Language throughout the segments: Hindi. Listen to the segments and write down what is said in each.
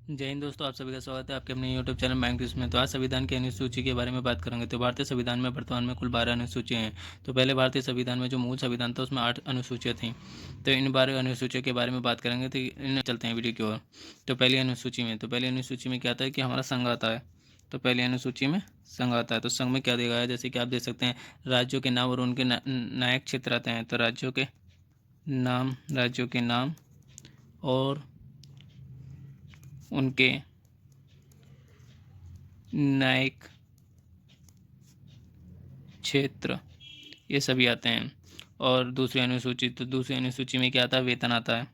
जय हिंद दोस्तों, आप सभी का स्वागत है आपके अपने यूट्यूब चैनल बैंक क्विज में। तो आज संविधान की अनुसूची के बारे में बात करेंगे। तो भारतीय संविधान में वर्तमान में कुल 12 अनुसूचियाँ हैं। तो पहले भारतीय संविधान में जो मूल संविधान था उसमें 8 अनुसूचियाँ थीं। तो इन 12 अनुसूचियों के बारे में बात करेंगे। तो इन चलते हैं वीडियो की ओर। तो पहली अनुसूची में क्या आता है कि हमारा संघ आता है। तो पहली अनुसूची में संघ आता है। तो संघ में क्या दिया गया है, जैसे कि आप देख सकते हैं राज्यों के नाम और उनके नायक क्षेत्र आते हैं। तो राज्यों के नाम और उनके न्यायिक क्षेत्र ये सभी आते हैं। और दूसरी अनुसूची में क्या आता है, वेतन आता है।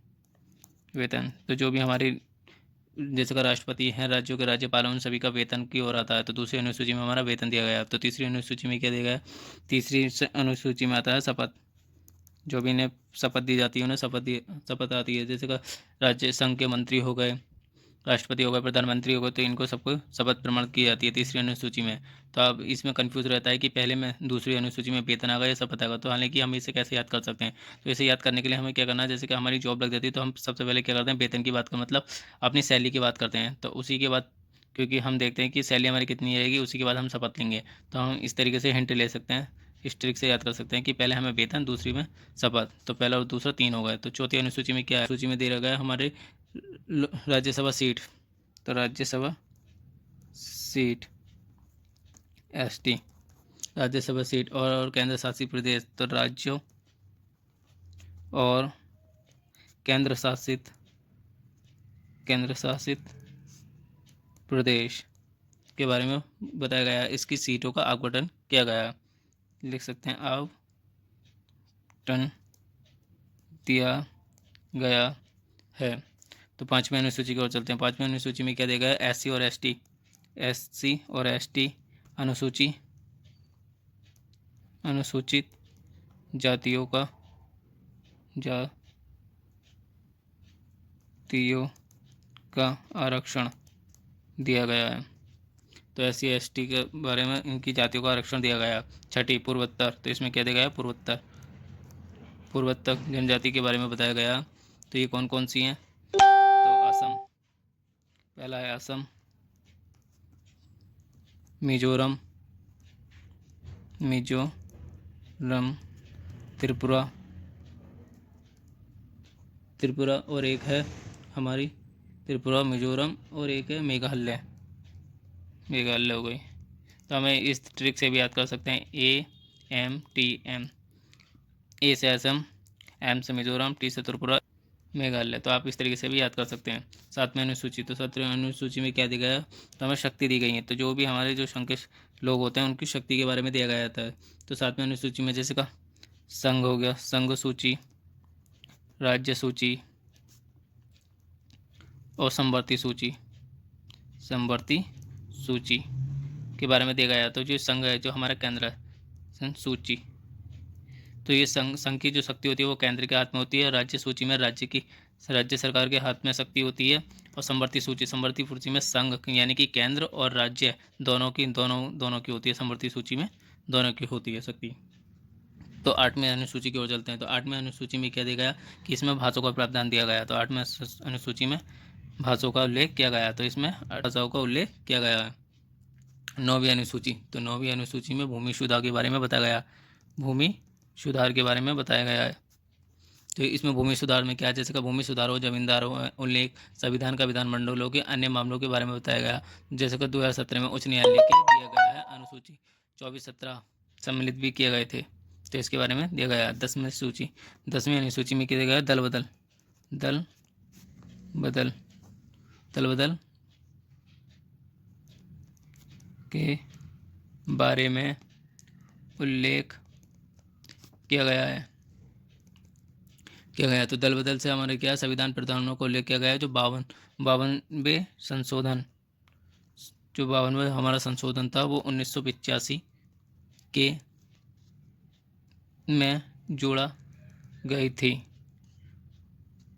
वेतन तो जो भी हमारे जैसे का राष्ट्रपति हैं, राज्यों के राज्यपाल उन सभी का वेतन की ओर आता है। तो दूसरी अनुसूची में हमारा वेतन दिया गया है। तो तीसरी अनुसूची में क्या दिया गया है, अनुसूची में आता है शपथ। जो भी इन्हें शपथ दी जाती है उन्हें शपथ आती है। जैसे का राज्य संघ के मंत्री हो गए, राष्ट्रपति हो गए, प्रधानमंत्री हो गए, तो इनको सबको शपथ प्रमाण की जाती है तीसरी अनुसूची में। तो अब इसमें कंफ्यूज रहता है कि पहले में दूसरी अनुसूची में वेतन आ गया या शपथ आएगा। तो हालांकि हम इसे कैसे याद कर सकते हैं। तो इसे याद करने के लिए हमें क्या करना है, जैसे कि हमारी जॉब लग जाती है तो हम सबसे पहले क्या करते हैं, वेतन की बात कर मतलब अपनी सैलरी की बात करते हैं। तो उसी के बाद क्योंकि हम देखते हैं कि सैलरी हमारी कितनी रहेगी, उसी के बाद हम शपथ लेंगे। तो हम इस तरीके से हिंट ले सकते हैं, इस ट्रिक से याद कर सकते हैं कि पहले हमें वेतन, दूसरी में शपथ। तो पहला और दूसरा 3 हो गए। तो चौथी अनुसूची में क्या है, सूची में दे रखा है हमारे राज्यसभा सीट। तो Rajya Sabha seat ST, Rajya Sabha seat और केंद्र शासित प्रदेश। तो राज्यों और केंद्र शासित प्रदेश के बारे में बताया गया है। इसकी सीटों का आवंटन किया गया है, लिख सकते हैं आवंटन दिया गया है। तो पांचवी अनुसूची की ओर चलते हैं। पांचवी अनुसूची में क्या दिया गया है, एससी और एसटी अनुसूचित जातियों का आरक्षण दिया गया है। तो एससी एसटी के बारे में इनकी जातियों का आरक्षण दिया गया है। छठी पूर्वोत्तर, तो इसमें क्या दिया गया है, पूर्वोत्तर जनजाति के बारे में बताया गया। तो ये कौन कौन सी हैं, तो असम, पहला है असम, मिजोरम, त्रिपुरा और एक है हमारी त्रिपुरा, मिजोरम और एक है मेघालय हो गई। तो हमें इस ट्रिक से भी याद कर सकते हैं, AMTM, ए से असम, एम से मिजोरम, टी से त्रिपुरा, मेघालय। तो आप इस तरीके से भी याद कर सकते हैं। सातवीं अनुसूची, तो सातवीं अनुसूची में क्या दिया गया है, तो हमें शक्ति दी गई है। तो जो भी हमारे जो संघ के लोग होते हैं उनकी शक्ति के बारे में दिया गया जाता है। तो सातवीं अनुसूची में जैसे का संघ हो गया, संघ सूची, राज्य सूची और संवर्ती सूची के बारे में दिया गया है। तो जो संघ है, जो हमारा केंद्र है, सूची, तो ये संघ की जो शक्ति होती है वो केंद्र के हाथ में होती है। राज्य सूची में राज्य सरकार के हाथ में शक्ति होती है। और संवर्ती सूची में संघ यानी कि केंद्र और राज्य दोनों की होती है। संवर्ती सूची में दोनों की होती है शक्ति। तो आठवीं अनुसूची की ओर चलते हैं। तो आठवीं अनुसूची में क्या दिया गया कि इसमें भाषाओं का प्रावधान दिया गया। तो आठवीं अनुसूची में भाषाओं का उल्लेख किया गया। तो इसमें भाषाओं का उल्लेख किया गया है। नौवीं अनुसूची, तो नौवीं अनुसूची में भूमि सुधार के बारे में बताया गया। तो इसमें भूमि सुधार में क्या है, जैसे का भूमि सुधार हो, जमींदार हो उल्लेख, संविधान का विधानमंडलों के अन्य मामलों के बारे में बताया गया। जैसे कि 2017 में उच्च न्यायालय के दिया गया है अनुसूची 24-17 सम्मिलित भी किए गए थे। तो इसके बारे में दिया गया। 10वीं अनुसूची में किया गया दल बदल के बारे में उल्लेख किया गया। तो दल बदल से हमारे क्या संविधान प्रावधानों को उल्लेख किया गया है। जो 52वें हमारा संशोधन था वो 1985 के में जोड़ा गई थी।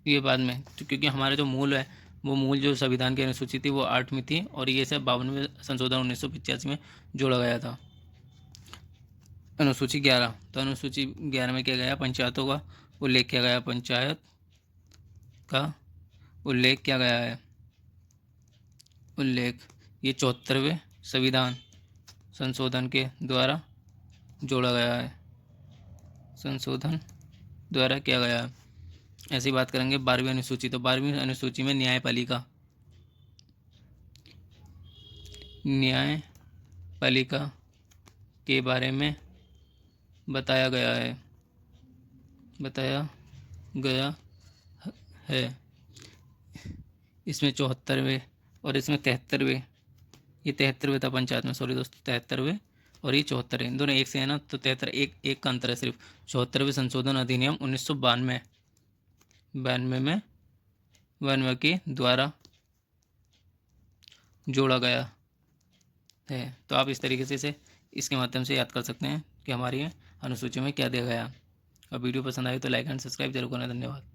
ये बाद में, तो क्योंकि हमारे जो मूल है वो मूल जो संविधान की अनुसूची थी वो 8 में थी और ये सब 52वें संशोधन 1985 में जोड़ा गया था। अनुसूची 11, तो अनुसूची 11 में क्या गया, पंचायतों का उल्लेख किया गया। पंचायत का उल्लेख किया गया है। उल्लेख ये 74वें संविधान संशोधन के द्वारा जोड़ा गया है, संशोधन द्वारा किया गया है। ऐसी बात करेंगे 12वीं अनुसूची, तो 12वीं अनुसूची में न्यायपालिका के बारे में बताया गया है। इसमें 74वें और इसमें 73वें, ये 73वें था पंचायत में, सॉरी दोस्तों 73वें और ये 74वें, इन दोनों एक से है ना, तो 73 एक का अंतर है सिर्फ। 74वें संशोधन अधिनियम 1992 में 92 के द्वारा जोड़ा गया है। तो आप इस तरीके से इसे इसके माध्यम से याद कर सकते हैं कि हमारी अनुसूची में क्या दिया गया। और वीडियो पसंद आए तो लाइक एंड सब्सक्राइब जरूर करना। धन्यवाद।